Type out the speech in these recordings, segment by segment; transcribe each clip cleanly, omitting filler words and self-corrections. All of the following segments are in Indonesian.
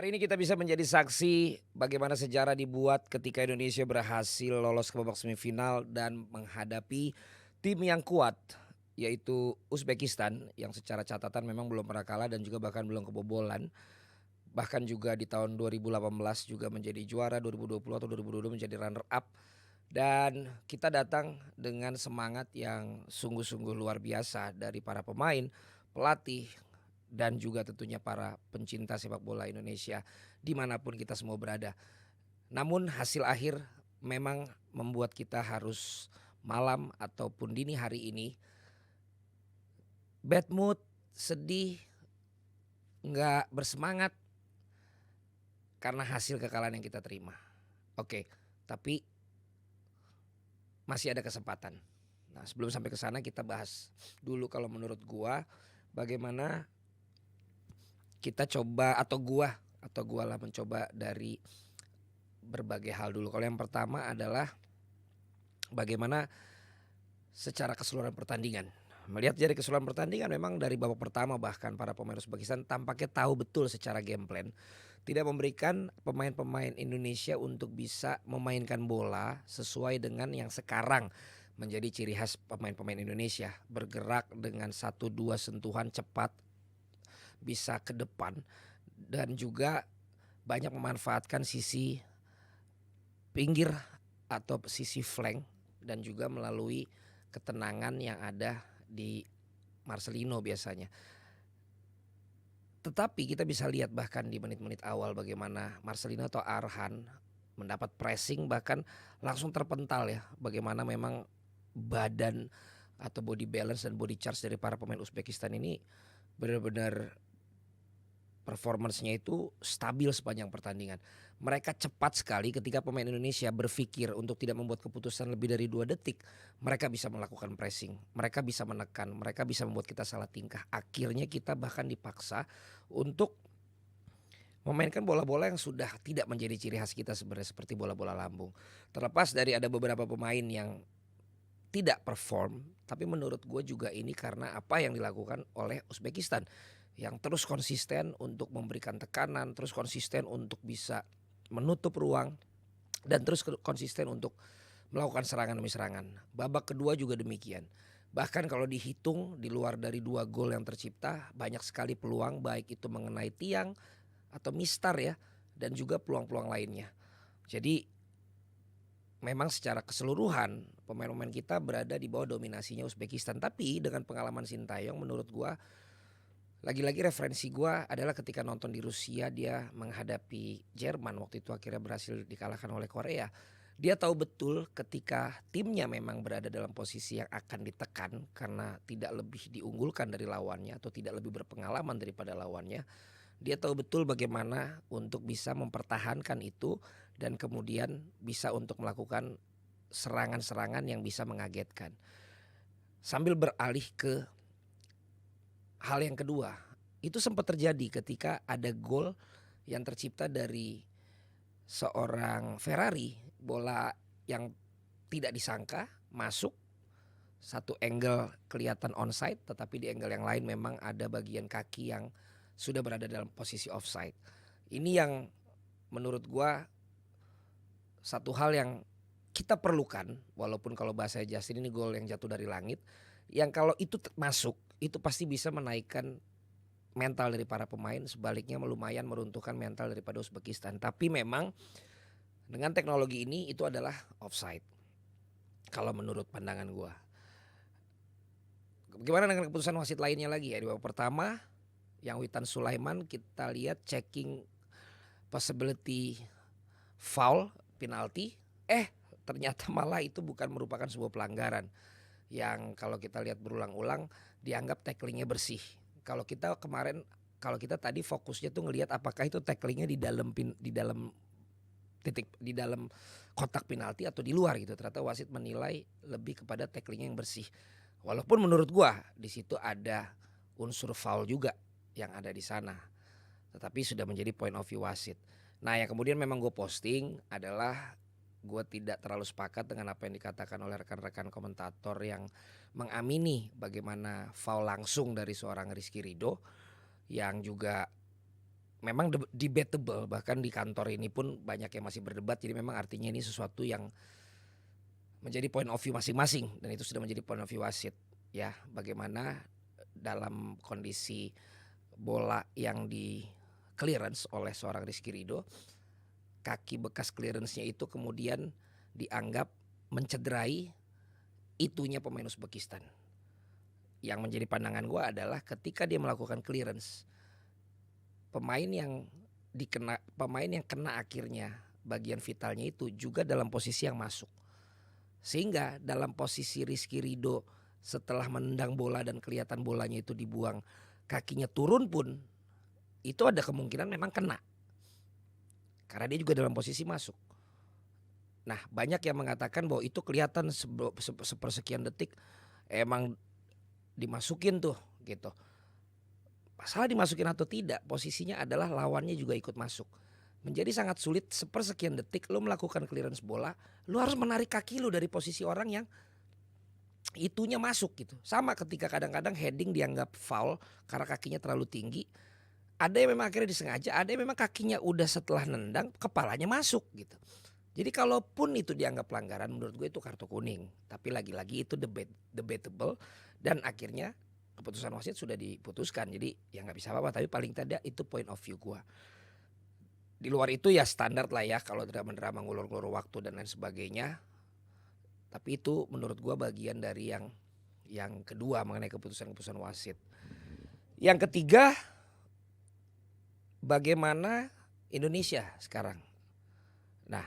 Hari ini kita bisa menjadi saksi bagaimana sejarah dibuat ketika Indonesia berhasil lolos ke babak semifinal dan menghadapi tim yang kuat, yaitu Uzbekistan yang secara catatan memang belum pernah kalah dan juga bahkan belum kebobolan. Bahkan juga di tahun 2018 juga menjadi juara, 2020 atau 2022 menjadi runner up. Dan kita datang dengan semangat yang sungguh-sungguh luar biasa dari para pemain, pelatih, dan juga tentunya para pencinta sepak bola Indonesia dimanapun kita semua berada. Namun hasil akhir memang membuat kita harus malam ataupun dini hari ini bad mood, sedih, nggak bersemangat karena hasil kekalahan yang kita terima. Oke, tapi masih ada kesempatan. Nah, sebelum sampai ke sana kita bahas dulu kalau menurut gua bagaimana kita coba atau gua lah mencoba dari berbagai hal dulu. Kalau yang pertama adalah bagaimana secara keseluruhan pertandingan. Melihat dari keseluruhan pertandingan memang dari babak pertama bahkan para pemain Uzbekistan tampaknya tahu betul secara game plan. Tidak memberikan pemain-pemain Indonesia untuk bisa memainkan bola sesuai dengan yang sekarang menjadi ciri khas pemain-pemain Indonesia. Bergerak dengan satu dua sentuhan cepat bisa ke depan dan juga banyak memanfaatkan sisi pinggir atau sisi flank dan juga melalui ketenangan yang ada di Marcelino biasanya. Tetapi kita bisa lihat bahkan di menit-menit awal bagaimana Marcelino atau Arhan mendapat pressing bahkan langsung terpental ya. Bagaimana memang badan atau body balance dan body charge dari para pemain Uzbekistan ini benar-benar performance-nya itu stabil sepanjang pertandingan. Mereka cepat sekali ketika pemain Indonesia berpikir untuk tidak membuat keputusan lebih dari 2 detik. Mereka bisa melakukan pressing, mereka bisa menekan, mereka bisa membuat kita salah tingkah. Akhirnya kita bahkan dipaksa untuk memainkan bola-bola yang sudah tidak menjadi ciri khas kita sebenarnya seperti bola-bola lambung. Terlepas dari ada beberapa pemain yang tidak perform, tapi menurut gue juga ini karena apa yang dilakukan oleh Uzbekistan yang terus konsisten untuk memberikan tekanan, terus konsisten untuk bisa menutup ruang dan terus konsisten untuk melakukan serangan demi serangan. Babak kedua juga demikian. Bahkan kalau dihitung di luar dari 2 gol yang tercipta, banyak sekali peluang baik itu mengenai tiang atau mistar ya dan juga peluang-peluang lainnya. Jadi memang secara keseluruhan pemain-pemain kita berada di bawah dominasinya Uzbekistan. Tapi dengan pengalaman Sintayong menurut gua lagi-lagi referensi gua adalah ketika nonton di Rusia dia menghadapi Jerman waktu itu akhirnya berhasil dikalahkan oleh Korea. Dia tahu betul ketika timnya memang berada dalam posisi yang akan ditekan karena tidak lebih diunggulkan dari lawannya atau tidak lebih berpengalaman daripada lawannya. Dia tahu betul bagaimana untuk bisa mempertahankan itu dan kemudian bisa untuk melakukan serangan-serangan yang bisa mengagetkan. Sambil beralih ke hal yang kedua, itu sempat terjadi ketika ada gol yang tercipta dari seorang Ferrari, bola yang tidak disangka masuk satu angle kelihatan onside, tetapi di angle yang lain memang ada bagian kaki yang sudah berada dalam posisi offside. Ini yang menurut gua satu hal yang kita perlukan, walaupun kalau bahasa Justin ini gol yang jatuh dari langit, yang kalau itu masuk itu pasti bisa menaikkan mental dari para pemain, sebaliknya lumayan meruntuhkan mental daripada Uzbekistan. Tapi memang dengan teknologi ini itu adalah offside kalau menurut pandangan gua. Bagaimana dengan keputusan wasit lainnya lagi ya? Di babak pertama yang Witan Sulaiman kita lihat checking possibility foul penalti, ternyata malah itu bukan merupakan sebuah pelanggaran yang kalau kita lihat berulang-ulang dianggap tacklingnya bersih. Kalau kita kemarin, kalau kita tadi fokusnya tuh ngelihat apakah itu tacklingnya di dalam di dalam kotak penalti atau di luar gitu. Ternyata wasit menilai lebih kepada tacklingnya yang bersih. Walaupun menurut gua di situ ada unsur foul juga yang ada di sana. Tetapi sudah menjadi point of view wasit. Nah, yang kemudian memang gue posting adalah gue tidak terlalu sepakat dengan apa yang dikatakan oleh rekan-rekan komentator yang mengamini bagaimana foul langsung dari seorang Rizky Ridho yang juga memang debatable, bahkan di kantor ini pun banyak yang masih berdebat. Jadi memang artinya ini sesuatu yang menjadi point of view masing-masing dan itu sudah menjadi point of view wasit. Ya, bagaimana dalam kondisi bola yang di clearance oleh seorang Rizky Ridho, kaki bekas clearance-nya itu kemudian dianggap mencederai itunya pemain Uzbekistan. Yang menjadi pandangan gue adalah ketika dia melakukan clearance, pemain yang kena akhirnya bagian vitalnya itu juga dalam posisi yang masuk. Sehingga dalam posisi Rizky Ridho setelah menendang bola dan kelihatan bolanya itu dibuang, kakinya turun pun itu ada kemungkinan memang kena. Karena dia juga dalam posisi masuk. Nah, banyak yang mengatakan bahwa itu kelihatan sepersekian detik emang dimasukin tuh gitu. Masalah dimasukin atau tidak, posisinya adalah lawannya juga ikut masuk. Menjadi sangat sulit sepersekian detik lo melakukan clearance bola, lo harus menarik kaki lo dari posisi orang yang itunya masuk gitu. Sama ketika kadang-kadang heading dianggap foul karena kakinya terlalu tinggi. Ada yang memang akhirnya disengaja, ada yang memang kakinya udah setelah nendang kepalanya masuk gitu. Jadi kalaupun itu dianggap pelanggaran, menurut gue itu kartu kuning. Tapi lagi-lagi itu debatable dan akhirnya keputusan wasit sudah diputuskan. Jadi ya nggak bisa apa-apa. Tapi paling tidak itu point of view gue. Di luar itu ya standar lah ya kalau drama-drama ngulur-ngulur waktu dan lain sebagainya. Tapi itu menurut gue bagian dari yang kedua mengenai keputusan-keputusan wasit. Yang ketiga, bagaimana Indonesia sekarang. Nah,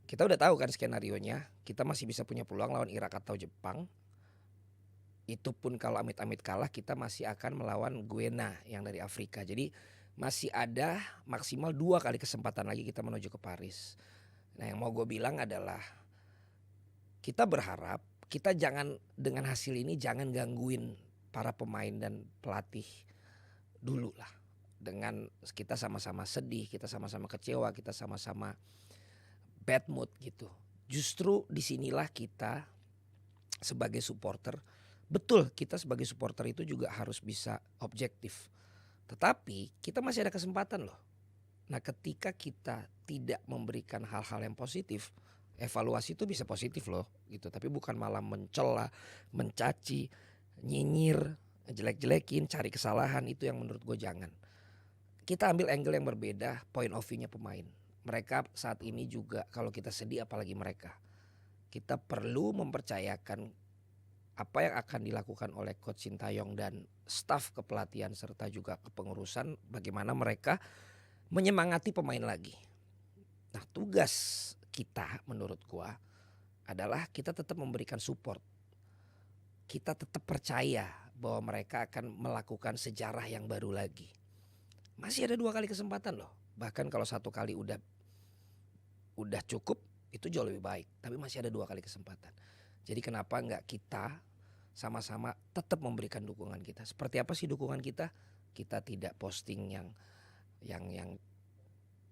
kita udah tahu kan skenarionya, kita masih bisa punya peluang lawan Irak atau Jepang. Itu pun kalau amit-amit kalah kita masih akan melawan Guinea yang dari Afrika. Jadi masih ada maksimal 2 kali kesempatan lagi kita menuju ke Paris. Nah, yang mau gue bilang adalah kita berharap kita jangan dengan hasil ini jangan gangguin para pemain dan pelatih dulu lah. Dengan kita sama-sama sedih, kita sama-sama kecewa, kita sama-sama bad mood gitu. Justru disinilah kita sebagai supporter, betul kita sebagai supporter itu juga harus bisa objektif. Tetapi kita masih ada kesempatan loh. Nah, ketika kita tidak memberikan hal-hal yang positif, evaluasi itu bisa positif loh gitu. Tapi bukan malah mencela, mencaci, nyinyir, jelek-jelekin, cari kesalahan, itu yang menurut gue jangan. Kita ambil angle yang berbeda, point of view-nya pemain. Mereka saat ini juga kalau kita sedih apalagi mereka. Kita perlu mempercayakan apa yang akan dilakukan oleh Coach Sintayong dan staf kepelatihan serta juga kepengurusan bagaimana mereka menyemangati pemain lagi. Nah, tugas kita menurut gua adalah kita tetap memberikan support. Kita tetap percaya bahwa mereka akan melakukan sejarah yang baru lagi. Masih ada 2 kali kesempatan loh. Bahkan kalau 1 kali udah cukup itu jauh lebih baik. Tapi masih ada 2 kali kesempatan. Jadi kenapa enggak kita sama-sama tetap memberikan dukungan kita. Seperti apa sih dukungan kita? Kita tidak posting yang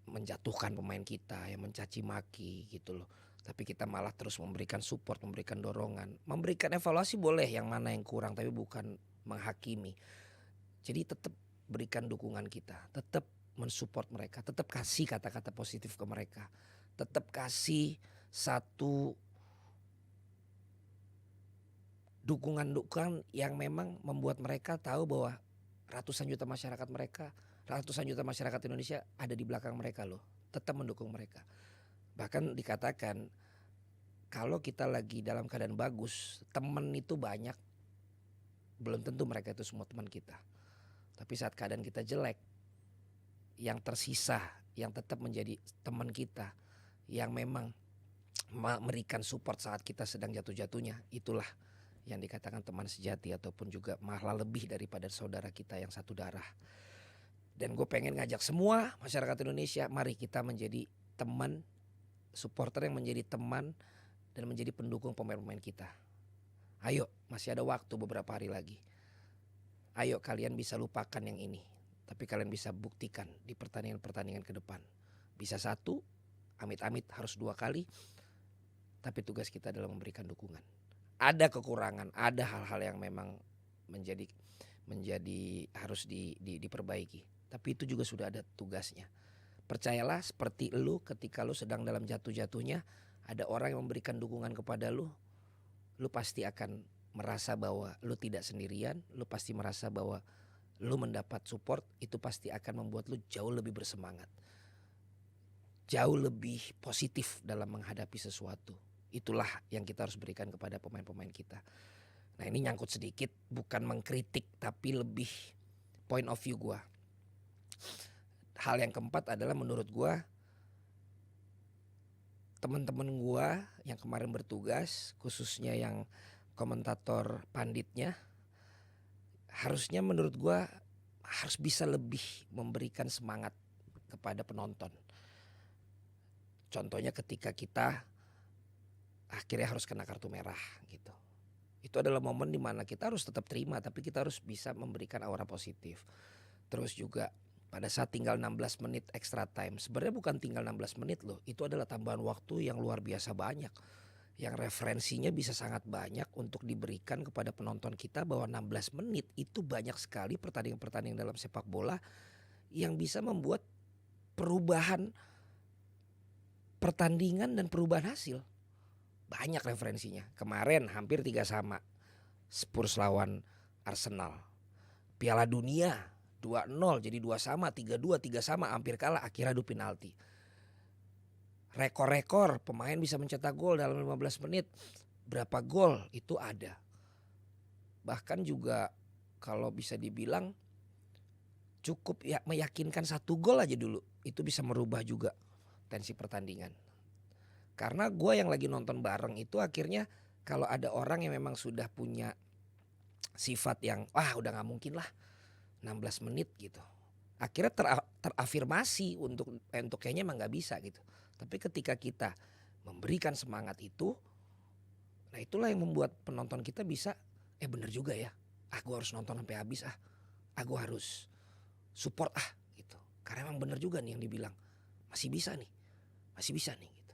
menjatuhkan pemain kita, yang mencaci maki gitu loh. Tapi kita malah terus memberikan support, memberikan dorongan, memberikan evaluasi boleh yang mana yang kurang tapi bukan menghakimi. Jadi tetap berikan dukungan kita, tetap mensupport mereka, tetap kasih kata-kata positif ke mereka, tetap kasih satu dukungan-dukungan yang memang membuat mereka tahu bahwa ratusan juta masyarakat Indonesia ada di belakang mereka loh, tetap mendukung mereka. Bahkan dikatakan kalau kita lagi dalam keadaan bagus, teman itu banyak, belum tentu mereka itu semua teman kita. Tapi saat keadaan kita jelek, yang tersisa, yang tetap menjadi teman kita, yang memang memberikan support saat kita sedang jatuh-jatuhnya, itulah yang dikatakan teman sejati ataupun juga malah lebih daripada saudara kita yang satu darah. Dan gue pengen ngajak semua masyarakat Indonesia, mari kita menjadi teman, supporter yang menjadi teman dan menjadi pendukung pemain-pemain kita. Ayo, masih ada waktu beberapa hari lagi. Ayo kalian bisa lupakan yang ini, tapi kalian bisa buktikan di pertandingan-pertandingan ke depan. Bisa 1, amit-amit harus 2 kali, tapi tugas kita adalah memberikan dukungan. Ada kekurangan, ada hal-hal yang memang menjadi harus diperbaiki. tapi itu juga sudah ada tugasnya. Percayalah, seperti lu ketika lu sedang dalam jatuh-jatuhnya, ada orang yang memberikan dukungan kepada lu pasti akan merasa bahwa lu tidak sendirian, lu pasti merasa bahwa lu mendapat support, itu pasti akan membuat lu jauh lebih bersemangat. Jauh lebih positif dalam menghadapi sesuatu. Itulah yang kita harus berikan kepada pemain-pemain kita. Nah, ini nyangkut sedikit, bukan mengkritik tapi lebih point of view gua. Hal yang keempat adalah menurut gua, teman-teman gua yang kemarin bertugas, khususnya yang komentator panditnya, harusnya menurut gua harus bisa lebih memberikan semangat kepada penonton. Contohnya ketika kita akhirnya harus kena kartu merah gitu. Itu adalah momen dimana kita harus tetap terima, tapi kita harus bisa memberikan aura positif. Terus juga pada saat tinggal 16 menit extra time, sebenarnya bukan tinggal 16 menit loh, itu adalah tambahan waktu yang luar biasa banyak. Yang referensinya bisa sangat banyak untuk diberikan kepada penonton kita, bahwa 16 menit itu banyak sekali pertandingan-pertandingan dalam sepak bola yang bisa membuat perubahan pertandingan dan perubahan hasil. Banyak referensinya. Kemarin hampir 3-sama Spurs lawan Arsenal. Piala Dunia 2-0 jadi 2-sama, 3-2, 3-sama, hampir kalah, akhirnya adu penalti. Rekor-rekor pemain bisa mencetak gol dalam 15 menit. Berapa gol itu ada. Bahkan juga kalau bisa dibilang cukup ya meyakinkan 1 gol aja dulu, itu bisa merubah juga tensi pertandingan. Karena gue yang lagi nonton bareng itu akhirnya kalau ada orang yang memang sudah punya sifat yang udah gak mungkin lah 16 menit gitu, akhirnya terafirmasi untuk kayaknya emang gak bisa gitu. Tapi ketika kita memberikan semangat itu, nah itulah yang membuat penonton kita bisa bener juga ya, gue harus nonton sampai habis, gue harus support gitu. Karena emang bener juga nih yang dibilang, masih bisa nih gitu.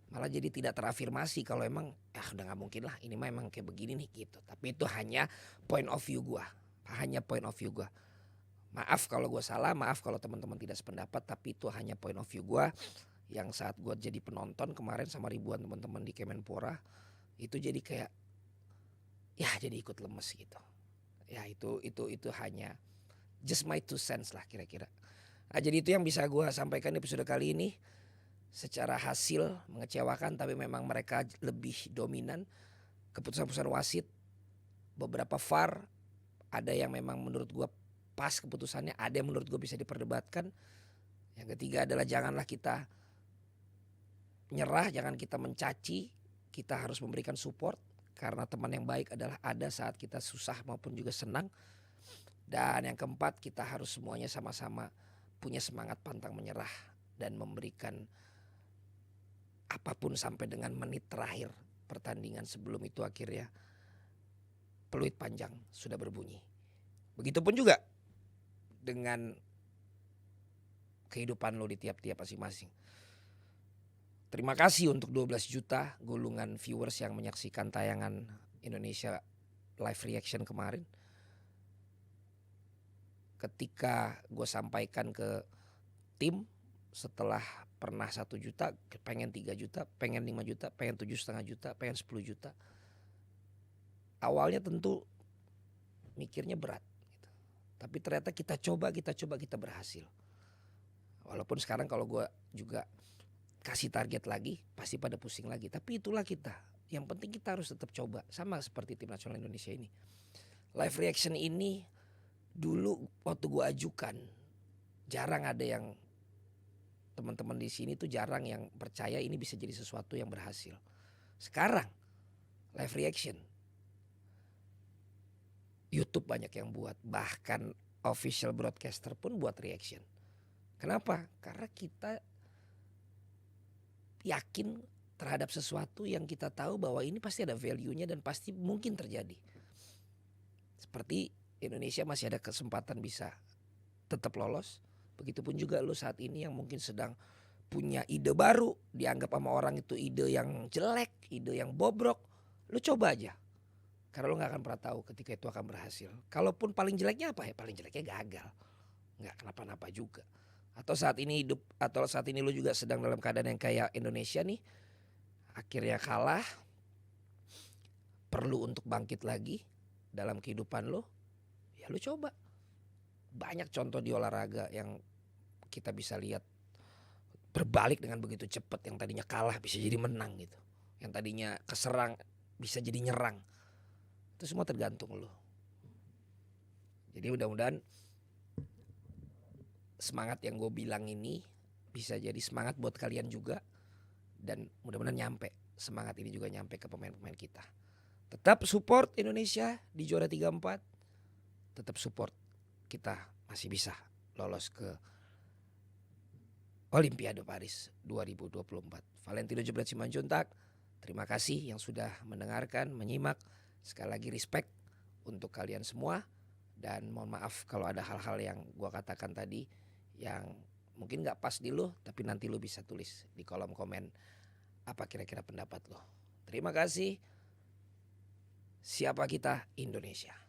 Malah jadi tidak terafirmasi kalau emang udah gak mungkin lah, ini mah emang kayak begini nih gitu. Tapi itu hanya point of view gue. Maaf kalau gue salah, maaf kalau teman-teman tidak sependapat, tapi itu hanya point of view gue. Yang saat gue jadi penonton kemarin sama ribuan teman-teman di Kemenpora, itu jadi kayak jadi ikut lemes gitu. Ya itu hanya just my 2 cents lah kira-kira. Nah, jadi itu yang bisa gue sampaikan di episode kali ini. Secara hasil mengecewakan, tapi memang mereka lebih dominan. Keputusan-keputusan wasit, beberapa VAR, ada yang memang menurut gue pas keputusannya, ada yang menurut gue bisa diperdebatkan. Yang ketiga adalah janganlah kita nyerah, jangan kita mencaci, kita harus memberikan support. Karena teman yang baik adalah ada saat kita susah maupun juga senang. Dan yang keempat, kita harus semuanya sama-sama punya semangat pantang menyerah dan memberikan apapun sampai dengan menit terakhir pertandingan. Sebelum itu akhirnya peluit panjang sudah berbunyi. Begitupun juga dengan kehidupan lo di tiap-tiap masing-masing. Terima kasih untuk 12 juta gulungan viewers yang menyaksikan tayangan Indonesia Live Reaction kemarin. Ketika gue sampaikan ke tim, setelah pernah 1 juta, pengen 3 juta, pengen 5 juta, pengen 7,5 juta, pengen 10 juta. Awalnya tentu mikirnya berat gitu. Tapi ternyata kita coba kita berhasil. Walaupun sekarang kalau gue juga kasih target lagi pasti pada pusing lagi. Tapi itulah kita. Yang penting kita harus tetap coba. Sama seperti tim nasional Indonesia ini. Live reaction ini dulu waktu gue ajukan, jarang ada yang, teman-teman di sini tuh jarang yang percaya ini bisa jadi sesuatu yang berhasil. Sekarang live reaction YouTube banyak yang buat, bahkan official broadcaster pun buat reaction. Kenapa? Karena kita yakin terhadap sesuatu yang kita tahu bahwa ini pasti ada value-nya dan pasti mungkin terjadi. Seperti Indonesia masih ada kesempatan bisa tetap lolos. Begitupun juga lu saat ini yang mungkin sedang punya ide baru, dianggap sama orang itu ide yang jelek, ide yang bobrok, lu coba aja. Karena lu gak akan pernah tahu ketika itu akan berhasil. Kalaupun paling jeleknya apa ya? Paling jeleknya gagal. nggak kenapa-napa juga. Atau saat ini lu juga sedang dalam keadaan yang kayak Indonesia nih, akhirnya kalah, perlu untuk bangkit lagi dalam kehidupan lo, ya lu coba. Banyak contoh di olahraga yang kita bisa lihat berbalik dengan begitu cepat, yang tadinya kalah bisa jadi menang gitu. Yang tadinya keserang bisa jadi nyerang. Itu semua tergantung lo. Jadi mudah-mudahan semangat yang gue bilang ini bisa jadi semangat buat kalian juga. Dan mudah-mudahan nyampe, semangat ini juga nyampe ke pemain-pemain kita. Tetap support Indonesia di juara 34. Tetap support kita masih bisa lolos ke Olimpiade Paris 2024. Valentino Jebret Simanjuntak, terima kasih yang sudah mendengarkan, menyimak. Sekali lagi respect untuk kalian semua. Dan mohon maaf kalau ada hal-hal yang gua katakan tadi yang mungkin gak pas di lo, tapi nanti lo bisa tulis di kolom komen apa kira-kira pendapat lo. Terima kasih. Siapa kita? Indonesia.